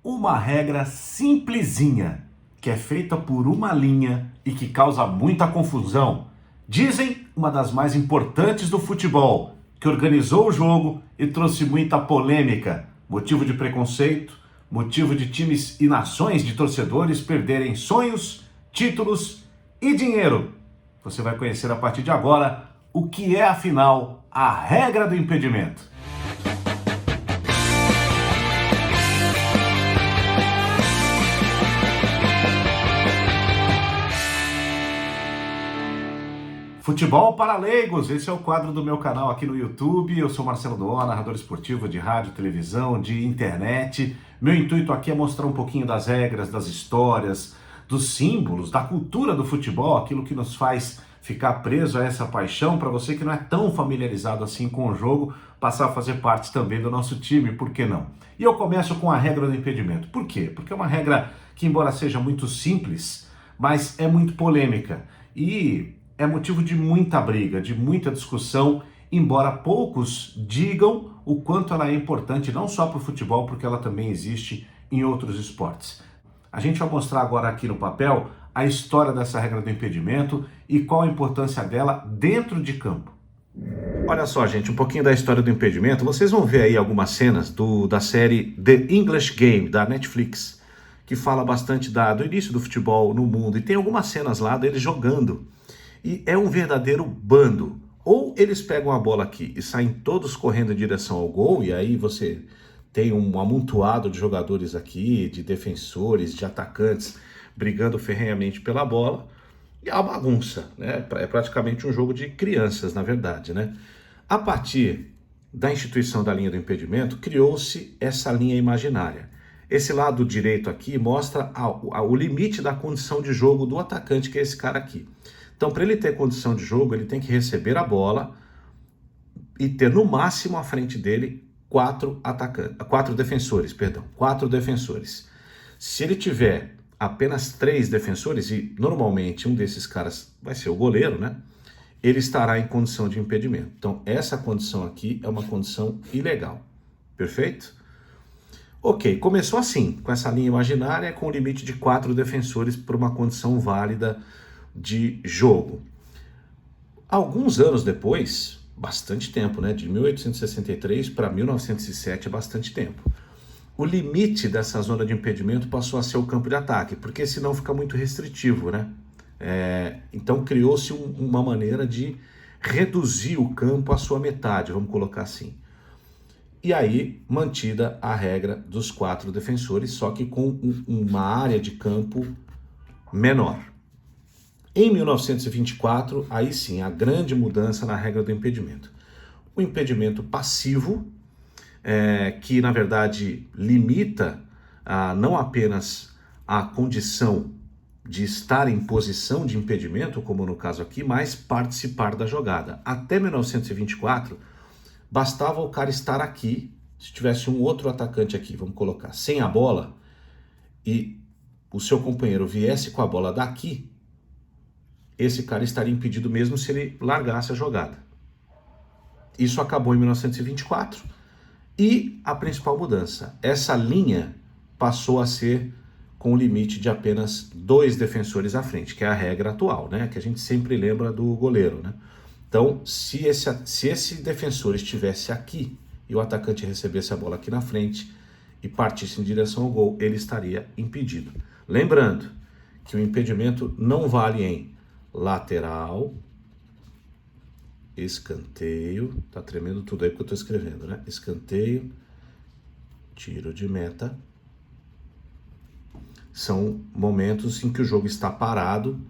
Uma regra simplesinha, que é feita por uma linha e que causa muita confusão. Dizem uma das mais importantes do futebol, que organizou o jogo e trouxe muita polêmica, motivo de preconceito, motivo de times e nações de torcedores perderem sonhos, títulos e dinheiro. Você vai conhecer a partir de agora o que é, afinal, a regra do impedimento. Futebol para leigos, esse é o quadro do meu canal aqui no YouTube. Eu sou Marcelo Doó, narrador esportivo de rádio, televisão, de internet. Meu intuito aqui é mostrar um pouquinho das regras, das histórias, dos símbolos, da cultura do futebol, aquilo que nos faz ficar preso a essa paixão, para você que não é tão familiarizado assim com o jogo, passar a fazer parte também do nosso time, por que não? E eu começo com a regra do impedimento. Por quê? Porque é uma regra que, embora seja muito simples, mas é muito polêmica e é motivo de muita briga, de muita discussão, embora poucos digam o quanto ela é importante, não só para o futebol, porque ela também existe em outros esportes. A gente vai mostrar agora aqui no papel a história dessa regra do impedimento e qual a importância dela dentro de campo. Olha só, gente, um pouquinho da história do impedimento. Vocês vão ver aí algumas cenas da série The English Game, da Netflix, que fala bastante do início do futebol no mundo. E tem algumas cenas lá deles jogando. E é um verdadeiro bando. Ou eles pegam a bola aqui e saem todos correndo em direção ao gol, e aí você tem um amontoado de jogadores aqui, de defensores, de atacantes, brigando ferrenhamente pela bola. E é uma bagunça, né? É praticamente um jogo de crianças, na verdade, né? A partir da instituição da linha do impedimento, criou-se essa linha imaginária. Esse lado direito aqui mostra o limite da condição de jogo do atacante, que é esse cara aqui. Então, para ele ter condição de jogo, ele tem que receber a bola e ter no máximo à frente dele quatro defensores. Se ele tiver apenas 3 defensores, e normalmente um desses caras vai ser o goleiro, né? Ele estará em condição de impedimento. Então, essa condição aqui é uma condição ilegal. Perfeito? Ok, começou assim, com essa linha imaginária, com o limite de 4 defensores por uma condição válida de jogo. Alguns anos depois, bastante tempo, né? De 1863 para 1907 é bastante tempo. O limite dessa zona de impedimento passou a ser o campo de ataque, porque senão fica muito restritivo, né? Então criou-se uma maneira de reduzir o campo à sua metade, vamos colocar assim. E aí, mantida a regra dos 4 defensores, só que com uma área de campo menor. Em 1924, aí sim, a grande mudança na regra do impedimento. O impedimento passivo, que na verdade limita não apenas a condição de estar em posição de impedimento, como no caso aqui, mas participar da jogada. Até 1924, bastava o cara estar aqui, se tivesse um outro atacante aqui, vamos colocar, sem a bola, e o seu companheiro viesse com a bola daqui, esse cara estaria impedido mesmo se ele largasse a jogada. Isso acabou em 1924. E a principal mudança, essa linha passou a ser com o limite de apenas 2 defensores à frente, que é a regra atual, né? Que a gente sempre lembra do goleiro, né? Então, se esse defensor estivesse aqui e o atacante recebesse a bola aqui na frente e partisse em direção ao gol, ele estaria impedido. Lembrando que o impedimento não vale em lateral, escanteio, tá tremendo tudo aí porque eu tô escrevendo, né? Escanteio, tiro de meta. São momentos em que o jogo está parado,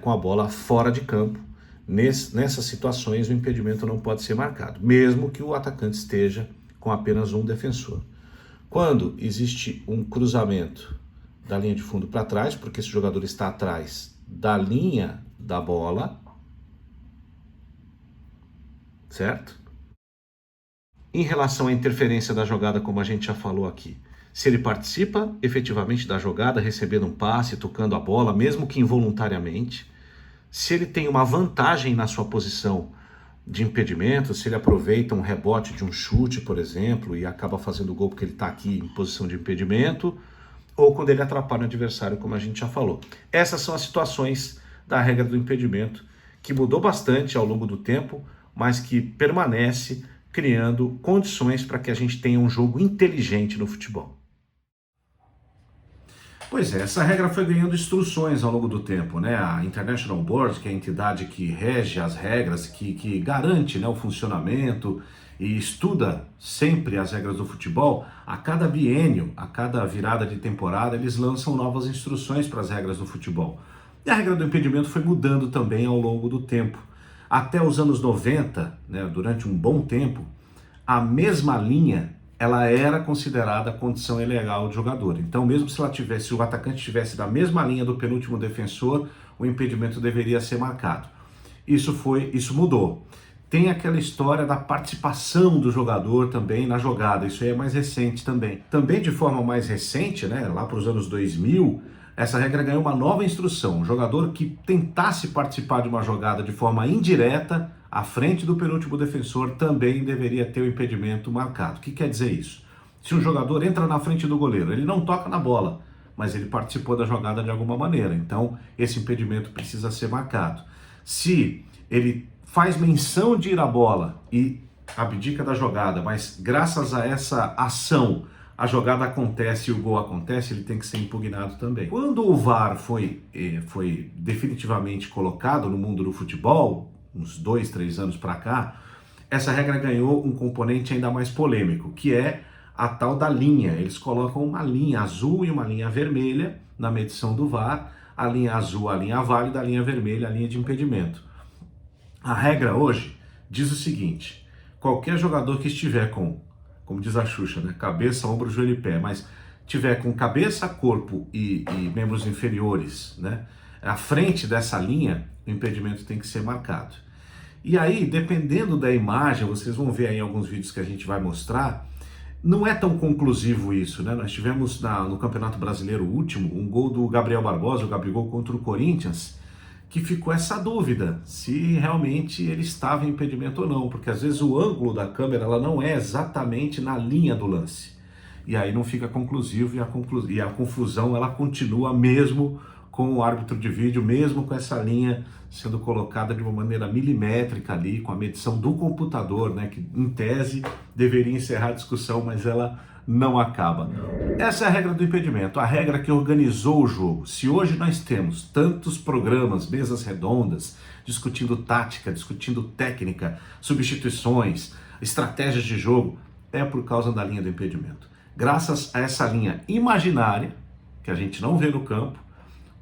com a bola fora de campo. Nessas situações, o impedimento não pode ser marcado, mesmo que o atacante esteja com apenas um defensor. Quando existe um cruzamento da linha de fundo para trás, porque esse jogador está atrás da linha da bola, certo? Em relação à interferência da jogada, como a gente já falou aqui, se ele participa efetivamente da jogada, recebendo um passe, tocando a bola, mesmo que involuntariamente, se ele tem uma vantagem na sua posição, de impedimento, se ele aproveita um rebote de um chute, por exemplo, e acaba fazendo gol porque ele está aqui em posição de impedimento, ou quando ele atrapalha o adversário, como a gente já falou. Essas são as situações da regra do impedimento, que mudou bastante ao longo do tempo, mas que permanece criando condições para que a gente tenha um jogo inteligente no futebol. Pois é, essa regra foi ganhando instruções ao longo do tempo, né? A International Board, que é a entidade que rege as regras, que garante, né, o funcionamento e estuda sempre as regras do futebol, a cada biênio, a cada virada de temporada, eles lançam novas instruções para as regras do futebol. E a regra do impedimento foi mudando também ao longo do tempo. Até os anos 90, né, durante um bom tempo, a mesma linha ela era considerada condição ilegal de jogador. Então, mesmo se o atacante estivesse da mesma linha do penúltimo defensor, o impedimento deveria ser marcado. Isso mudou. Tem aquela história da participação do jogador também na jogada. Isso aí é mais recente também. Também de forma mais recente, né, lá para os anos 2000, essa regra ganhou uma nova instrução. O jogador que tentasse participar de uma jogada de forma indireta, à frente do penúltimo defensor, também deveria ter o impedimento marcado. O que quer dizer isso? Se um jogador entra na frente do goleiro, ele não toca na bola, mas ele participou da jogada de alguma maneira. Então, esse impedimento precisa ser marcado. Se ele faz menção de ir à bola e abdica da jogada, mas graças a essa ação a jogada acontece e o gol acontece, ele tem que ser impugnado também. Quando o VAR foi definitivamente colocado no mundo do futebol, uns 2, 3 anos para cá, essa regra ganhou um componente ainda mais polêmico, que é a tal da linha. Eles colocam uma linha azul e uma linha vermelha na medição do VAR, a linha azul, a linha válida, a linha vermelha, a linha de impedimento. A regra hoje diz o seguinte: qualquer jogador que estiver com, como diz a Xuxa, né, cabeça, ombro, joelho e pé, mas tiver com cabeça, corpo e membros inferiores, né, à frente dessa linha, o impedimento tem que ser marcado. E aí, dependendo da imagem, vocês vão ver aí alguns vídeos que a gente vai mostrar, não é tão conclusivo isso, né? Nós tivemos no Campeonato Brasileiro último um gol do Gabriel Barbosa, o Gabigol, contra o Corinthians, que ficou essa dúvida se realmente ele estava em impedimento ou não, porque às vezes o ângulo da câmera ela não é exatamente na linha do lance. E aí não fica conclusivo e a confusão ela continua mesmo com o árbitro de vídeo, mesmo com essa linha sendo colocada de uma maneira milimétrica ali, com a medição do computador, né, que em tese deveria encerrar a discussão, mas ela não acaba. Essa é a regra do impedimento, a regra que organizou o jogo. Se hoje nós temos tantos programas, mesas redondas, discutindo tática, discutindo técnica, substituições, estratégias de jogo, é por causa da linha do impedimento. Graças a essa linha imaginária, que a gente não vê no campo,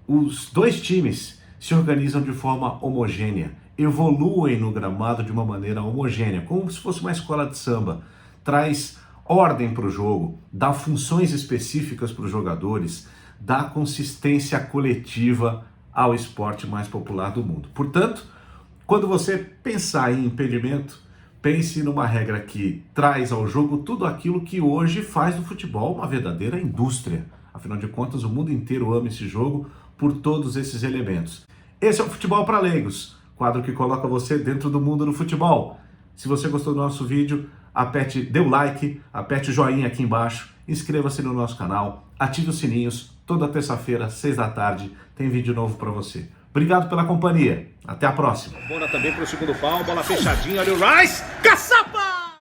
os dois times se organizam de forma homogênea, evoluem no gramado de uma maneira homogênea, como se fosse uma escola de samba. Traz ordem para o jogo, dá funções específicas para os jogadores, dá consistência coletiva ao esporte mais popular do mundo. Portanto, quando você pensar em impedimento, pense numa regra que traz ao jogo tudo aquilo que hoje faz do futebol uma verdadeira indústria. Afinal de contas, o mundo inteiro ama esse jogo por todos esses elementos. Esse é o Futebol para Leigos, quadro que coloca você dentro do mundo do futebol. Se você gostou do nosso vídeo, dê o like, aperte o joinha aqui embaixo, inscreva-se no nosso canal, ative os sininhos, toda terça-feira, 6 da tarde, tem vídeo novo para você. Obrigado pela companhia, até a próxima. Bola também para o segundo pau, bola fechadinha, olha o Rice, caçapa!